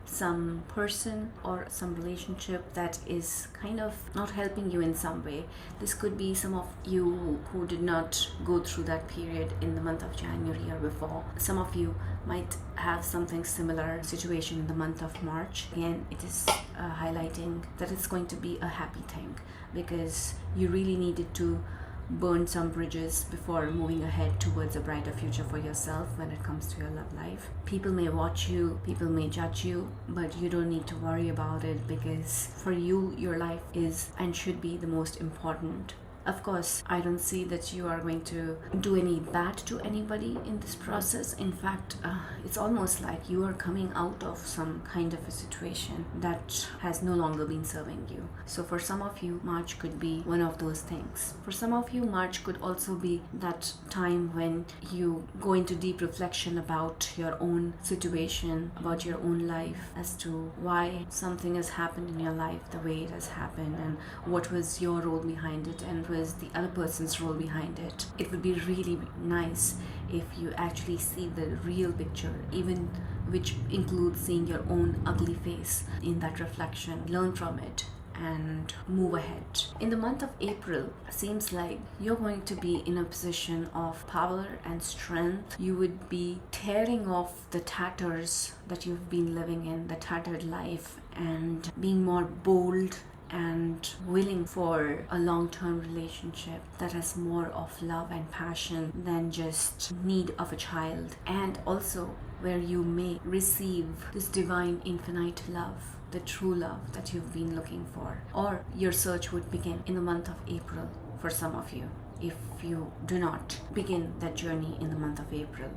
some person or some relationship that is kind of not helping you in some way. This could be some of you who did not go through that period in the month of January or before. Some of you might have something similar situation in the month of March. Again, it is highlighting that it's going to be a happy thing, because you really needed to burn some bridges before moving ahead towards a brighter future for yourself when it comes to your love life. People may watch you, people may judge you, but you don't need to worry about it, because for you, your life is and should be the most important. Of course, I don't see that you are going to do any bad to anybody in this process. In fact, it's almost like you are coming out of some kind of a situation that has no longer been serving you. So for some of you, March could be one of those things. For some of you, March could also be that time when you go into deep reflection about your own situation, about your own life, as to why something has happened in your life the way it has happened, and what was your role behind it, and was the other person's role behind it. It would be really nice if you actually see the real picture, even which includes seeing your own ugly face in that reflection, learn from it and move ahead. In the month of April, seems like you're going to be in a position of power and strength. You would be tearing off the tatters that you've been living in, the tattered life, and being more bold and willing for a long-term relationship that has more of love and passion than just need of a child, and also where you may receive this divine infinite love, the true love that you've been looking for. Or your search would begin in the month of April for some of you, if you do not begin that journey in the month of April.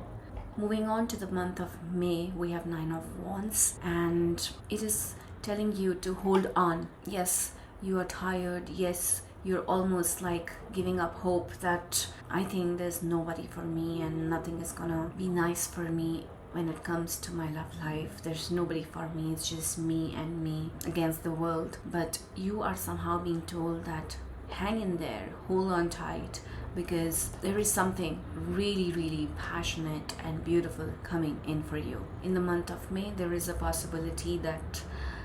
Moving on to the month of May, we have 9 of Wands, and it is telling you to hold on. Yes, you are tired. Yes, you're almost like giving up hope that I think there's nobody for me and nothing is gonna be nice for me when it comes to my love life. There's nobody for me. It's just me and me against the world. But you are somehow being told that hang in there, hold on tight, because there is something really, really passionate and beautiful coming in for you. In the month of May, there is a possibility that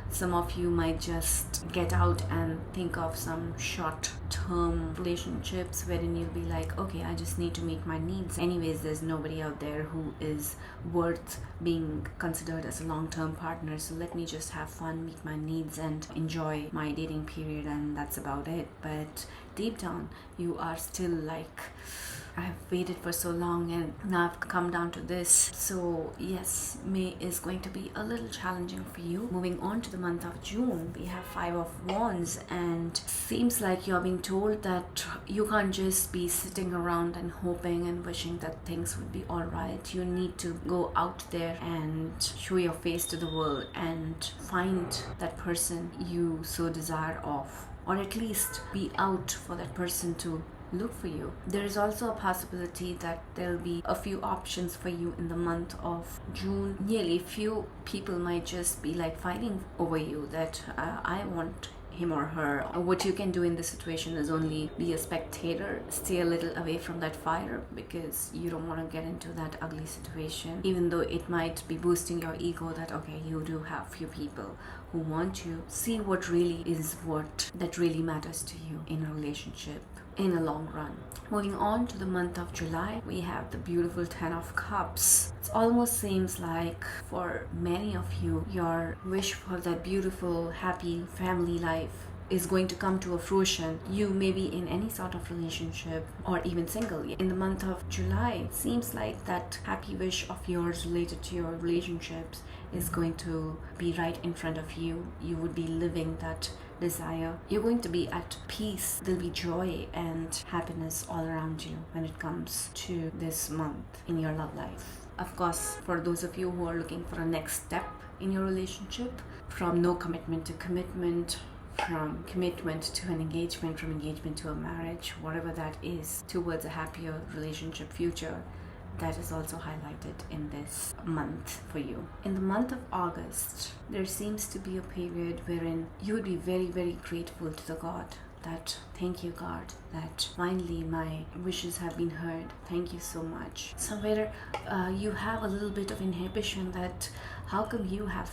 some of you might just get out and think of some short-term relationships wherein you'll be like, okay, I just need to meet my needs. Anyways, there's nobody out there who is worth being considered as a long-term partner, so let me just have fun, meet my needs and enjoy my dating period, and that's about it. But deep down, you are still like I've waited for so long and now I've come down to this. So yes, May is going to be a little challenging for you. Moving on to the month of June, we have Five of Wands, and seems like you're being told that you can't just be sitting around and hoping and wishing that things would be alright. You need to go out there and show your face to the world and find that person you so desire of, or at least be out for that person to look for you. There is also a possibility that there'll be a few options for you in the month of June. Nearly few people might just be like fighting over you, that I want him or her. What you can do in this situation is only be a spectator, stay a little away from that fire, because you don't want to get into that ugly situation, even though it might be boosting your ego that okay, you do have few people who want you. See what really is, what that really matters to you in a relationship in the long run. Moving on to the month of July, we have the beautiful Ten of Cups. It almost seems like for many of you, your wish for that beautiful, happy family life is going to come to a fruition. You may be in any sort of relationship or even single. In the month of July, it seems like that happy wish of yours related to your relationships is going to be right in front of you. You would be living that desire. You're going to be at peace. There'll be joy and happiness all around you when it comes to this month in your love life. Of course, for those of you who are looking for a next step in your relationship, from no commitment to commitment, from commitment to an engagement, from engagement to a marriage, whatever that is, towards a happier relationship future, that is also highlighted in this month for you. In the month of August, there seems to be a period wherein you would be very, very grateful to the God, that thank you God, that finally my wishes have been heard. Thank you so much. Somewhere you have a little bit of inhibition that how come you have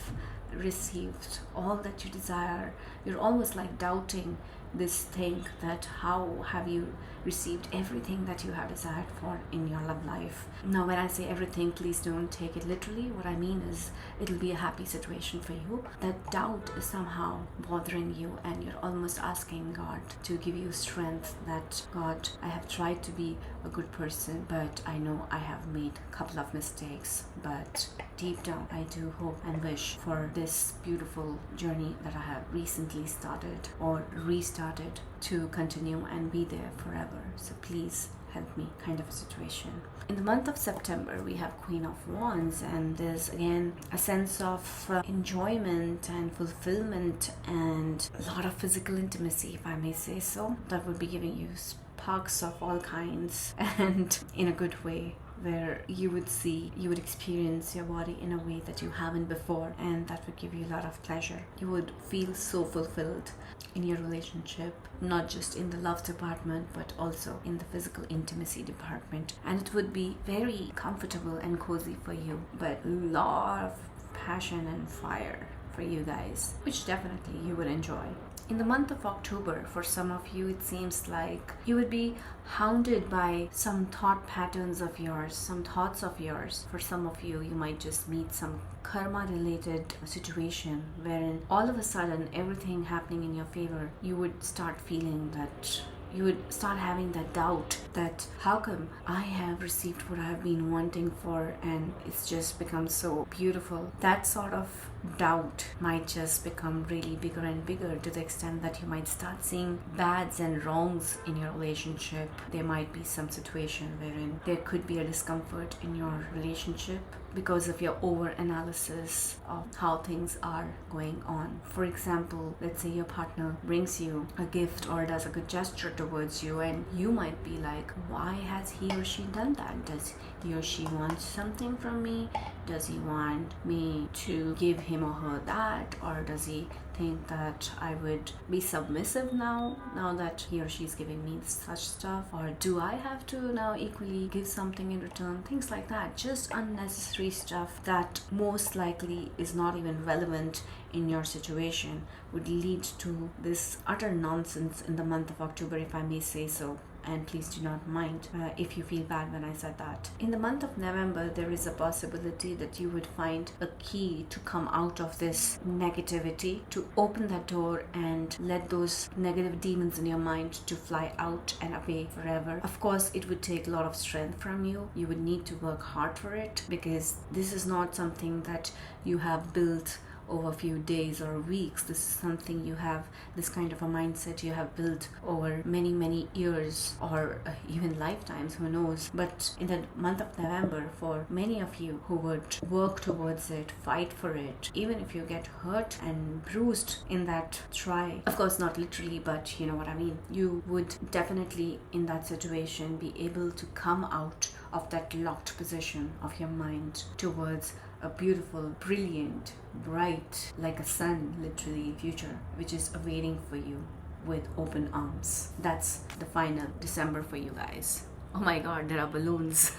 received all that you desire. You're almost like doubting this thing, that how have you received everything that you have desired for in your love life. Now when I say everything, please don't take it literally. What I mean is it'll be a happy situation for you. That doubt is somehow bothering you and you're almost asking God to give you strength, that God, I have tried to be a good person, but I know I have made a couple of mistakes, but deep down I do hope and wish for this beautiful journey that I have recently started or restarted to continue and be there forever. So please help me, kind of a situation. In the month of September, we have Queen of Wands, and there's again a sense of enjoyment and fulfillment and a lot of physical intimacy, if I may say so, that would be giving you sparks of all kinds and in a good way, where you would experience your body in a way that you haven't before, and that would give you a lot of pleasure. You would feel so fulfilled in your relationship, not just in the love department but also in the physical intimacy department, and it would be very comfortable and cozy for you, but a lot of passion and fire for you guys, which definitely you would enjoy. In the month of October, for some of you, it seems like you would be hounded by some thought patterns of yours, some thoughts of yours. For some of you, you might just meet some karma-related situation wherein all of a sudden everything happening in your favor, you would start feeling that you would start having that doubt that how come I have received what I have been wanting for and it's just become so beautiful. That sort of doubt might just become really bigger and bigger, to the extent that you might start seeing bads and wrongs in your relationship. There might be some situation wherein there could be a discomfort in your relationship because of your over-analysis of how things are going on. For example, let's say your partner brings you a gift or does a good gesture towards you, and you might be like, why has he or she done that? Does he or she want something from me? Does he want me to give him or her that? Or does he think that I would be submissive now that he or she is giving me such stuff? Or do I have to now equally give something in return? Things like that. Just unnecessary stuff that most likely is not even relevant in your situation would lead to this utter nonsense in the month of October, if I may say so. and please do not mind if you feel bad when I said that. In the month of November, there is a possibility that you would find a key to come out of this negativity, to open that door and let those negative demons in your mind to fly out and away forever. Of course, it would take a lot of strength from you. You would need to work hard for it, because this is not something that you have built over a few days or weeks. This is something you have, this kind of a mindset you have built over many years, or even lifetimes, who knows. But in the month of November, for many of you who would work towards it, fight for it, even if you get hurt and bruised in that try, of course not literally, but you know what I mean, you would definitely in that situation be able to come out of that locked position of your mind towards a beautiful, brilliant, bright, like a sun, literally, future, which is awaiting for you with open arms. That's the final December for you guys. Oh my god, there are balloons.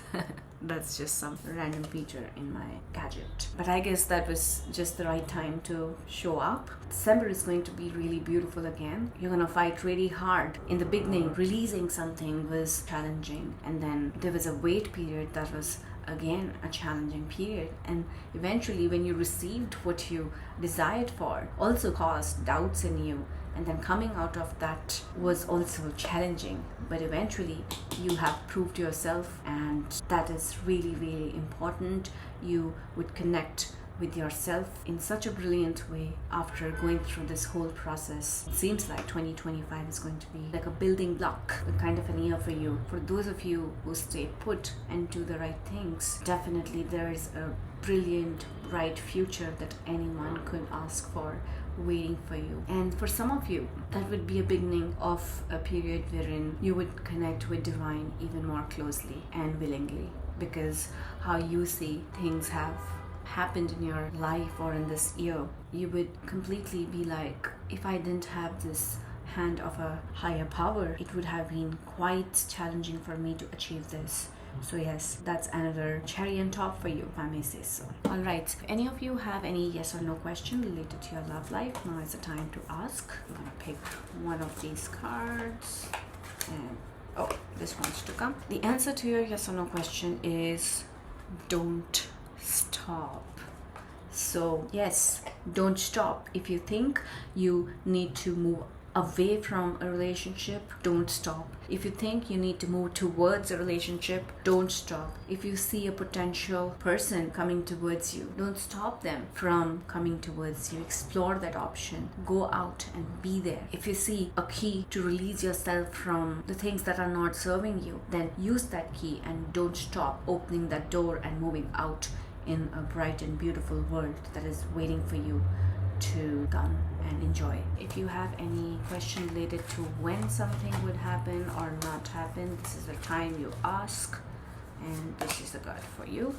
That's just some random feature in my gadget. But I guess that was just the right time to show up. December is going to be really beautiful again. You're gonna fight really hard. In the beginning, releasing something was challenging, and then there was a wait period that was again a challenging period, and eventually when you received what you desired for, also caused doubts in you, and then coming out of that was also challenging, but eventually you have proved yourself, and that is really important. You would connect with yourself in such a brilliant way after going through this whole process. It seems like 2025 is going to be like a building block, a kind of an year for you. For those of you who stay put and do the right things, definitely there is a brilliant, bright future that anyone could ask for waiting for you. And for some of you, that would be a beginning of a period wherein you would connect with divine even more closely and willingly, because how you see things have happened in your life or in this year, you would completely be like, if I didn't have this hand of a higher power, it would have been quite challenging for me to achieve this. So yes, that's another cherry on top for you, if I may say so. Alright, if any of you have any yes or no question related to your love life, now is the time to ask. I'm gonna pick one of these cards, and oh, this wants to come. The answer to your yes or no question is don't stop. So yes, don't stop. If you think you need to move away from a relationship, don't stop. If you think you need to move towards a relationship, don't stop. If you see a potential person coming towards you, don't stop them from coming towards you. Explore that option. Go out and be there. If you see a key to release yourself from the things that are not serving you, then use that key and don't stop opening that door and moving out in a bright and beautiful world that is waiting for you to come and enjoy. If you have any question related to when something would happen or not happen, this is the time you ask, and this is the card for you.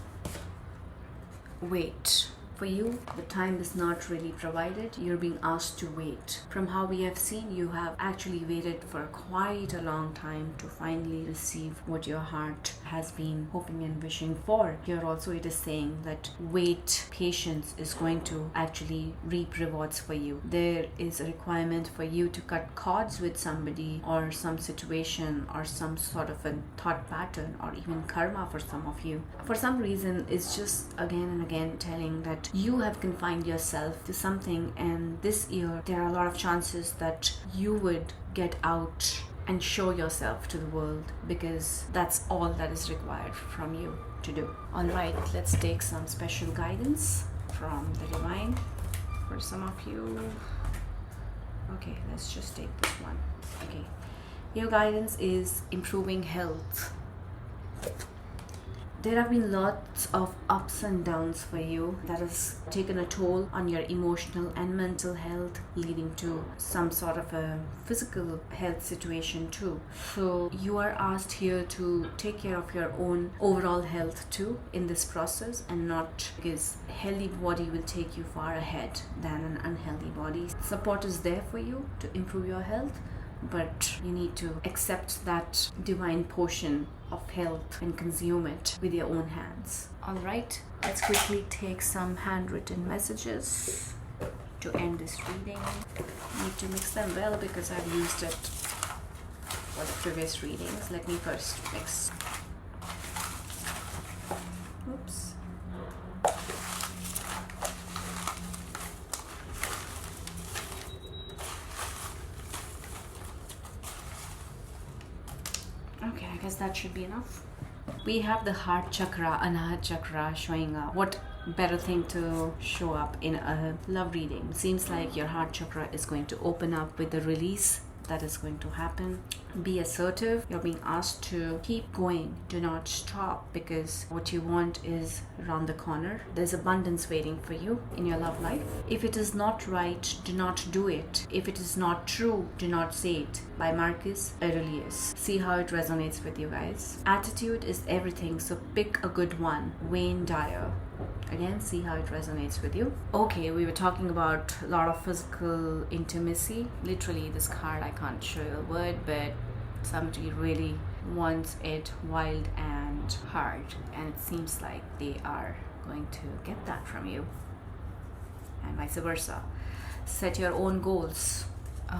Wait. For you, the time is not really provided. You're being asked to wait. From how we have seen, you have actually waited for quite a long time to finally receive what your heart has been hoping and wishing for. Here also it is saying that wait, patience is going to actually reap rewards for you. There is a requirement for you to cut cords with somebody or some situation or some sort of a thought pattern or even karma for some of you. For some reason, it's just again and again telling that you have confined yourself to something, and this year there are a lot of chances that you would get out and show yourself to the world, because that's all that is required from you to do. Alright, let's take some special guidance from the divine for some of you. Okay, let's just take this one. Okay, your guidance is improving health. There have been lots of ups and downs for you that has taken a toll on your emotional and mental health, leading to some sort of a physical health situation too. So you are asked here to take care of your own overall health too in this process, and not, because a healthy body will take you far ahead than an unhealthy body. Support is there for you to improve your health, but you need to accept that divine portion of health and consume it with your own hands. Alright, let's quickly take some handwritten messages to end this reading. Need to mix them well because I've used it for the previous readings. Let me first mix. Oops. Okay, I guess that should be enough. We have the heart chakra, Anahat chakra showing up. What better thing to show up in a love reading? Seems like your heart chakra is going to open up with the release that is going to happen. Be assertive. You're being asked to keep going. Do not stop, because what you want is around the corner. There's abundance waiting for you in your love life. If it is not right, do not do it. If it is not true, do not say it. By Marcus Aurelius. See how it resonates with you guys. Attitude is everything, so pick a good one. Wayne Dyer. Again, see how it resonates with you. Okay, we were talking about a lot of physical intimacy. Literally, this card, I can't show you a word, but somebody really wants it wild and hard, and it seems like they are going to get that from you, and vice versa. Set your own goals.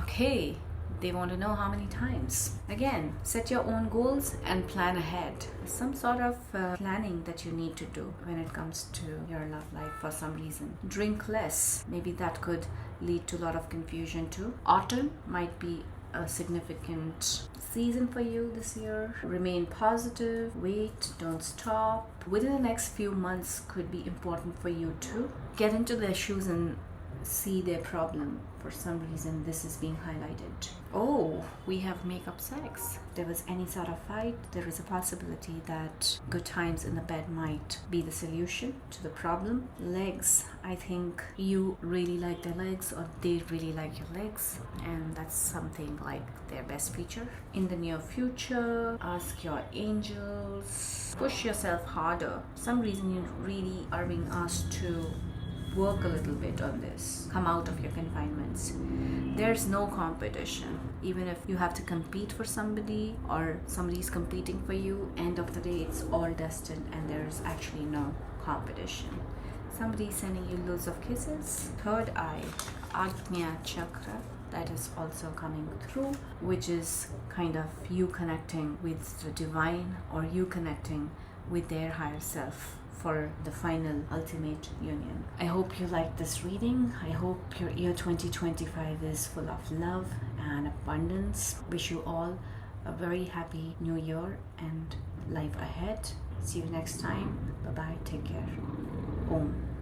Okay, they want to know how many times. Again, set your own goals and plan ahead. Some sort of planning that you need to do when it comes to your love life for some reason. Drink less. Maybe that could lead to a lot of confusion too. Autumn might be a significant season for you this year. Remain positive. Wait, don't stop. Within the next few months could be important for you too. Get into their shoes and see their problem. For some reason, this is being highlighted. Oh, we have make-up sex. If there was any sort of fight, there is a possibility that good times in the bed might be the solution to the problem. Legs. I think you really like their legs, or they really like your legs, and that's something like their best feature. In the near future, ask your angels. Push yourself harder. For some reason, you really are being asked to work a little bit on this. Come out of your confinements. There's no competition. Even if you have to compete for somebody or somebody's competing for you, end of the day it's all destined and there's actually no competition. Somebody's sending you loads of kisses. Third eye, Agnya chakra, that is also coming through, which is kind of you connecting with the divine, or you connecting with their higher self for the final ultimate union. I hope you liked this reading. I hope your year 2025 is full of love and abundance. Wish you all a very happy new year and life ahead. See you next time. Bye bye. Take care. Om.